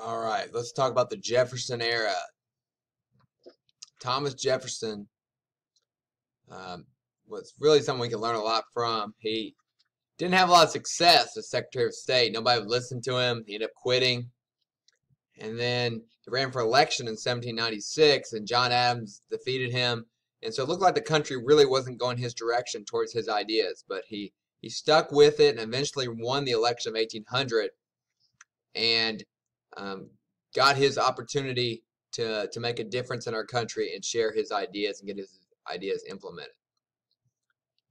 All right, let's talk about the Jefferson era. Thomas Jefferson was really someone we can learn a lot from. He didn't have a lot of success as Secretary of State. Nobody would listen to him. He ended up quitting. And then he ran for election in 1796, and John Adams defeated him. And so it looked like the country really wasn't going his direction towards his ideas. But he stuck with it and eventually won the election of 1800 and got his opportunity to make a difference in our country and share his ideas and get his ideas implemented.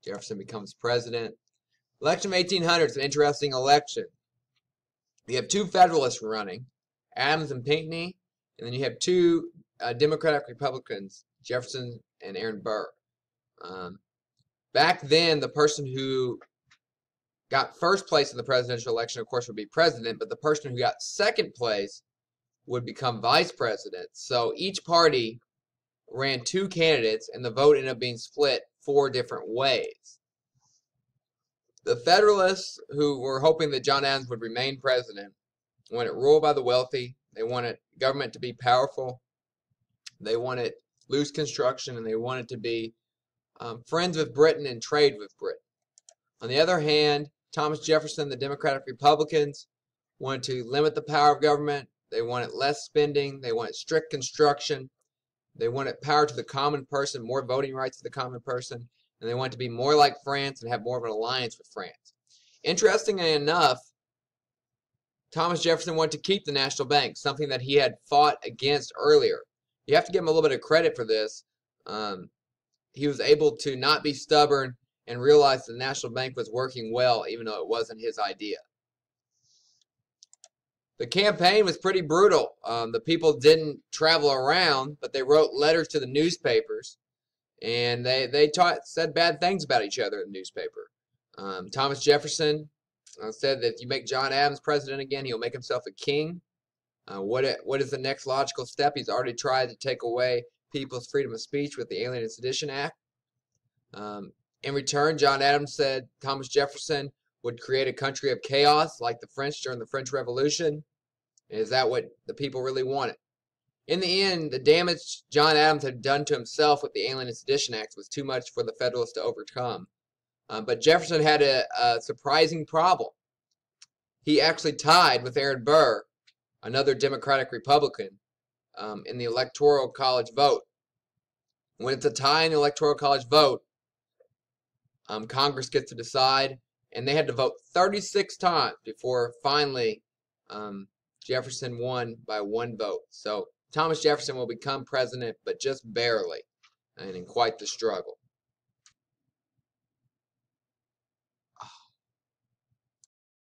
Jefferson becomes president. Election of 1800 is an interesting election. You have two Federalists running, Adams and Pinckney, and then you have two Democratic Republicans, Jefferson and Aaron Burr. Back then, the person who got first place in the presidential election, of course, would be president, but the person who got second place would become vice president. So each party ran two candidates, and the vote ended up being split 4 different ways. The Federalists, who were hoping that John Adams would remain president, wanted rule by the wealthy. They wanted government to be powerful. They wanted loose construction, and they wanted to be friends with Britain and trade with Britain. On the other hand, Thomas Jefferson, the Democratic Republicans, wanted to limit the power of government. They wanted less spending. They wanted strict construction. They wanted power to the common person, more voting rights to the common person, and they wanted to be more like France and have more of an alliance with France. Interestingly enough, Thomas Jefferson wanted to keep the national bank, something that he had fought against earlier. You have to give him a little bit of credit for this. He was able to not be stubborn and realize the national bank was working well, even though it wasn't his idea. The campaign was pretty brutal. The people didn't travel around, but they wrote letters to the newspapers, and they said bad things about each other in the newspaper. Thomas Jefferson said that if you make John Adams president again, he'll make himself a king. What is the next logical step? He's already tried to take away people's freedom of speech with the Alien and Sedition Act. In return, John Adams said Thomas Jefferson would create a country of chaos like the French during the French Revolution. Is that what the people really wanted? In the end, the damage John Adams had done to himself with the Alien and Sedition Acts was too much for the Federalists to overcome. But Jefferson had a surprising problem. He actually tied with Aaron Burr, another Democratic Republican, in the Electoral College vote. When it's a tie in the Electoral College vote, Congress gets to decide, and they had to vote 36 times before finally Jefferson won by 1 vote. So Thomas Jefferson will become president, but just barely, and in quite the struggle.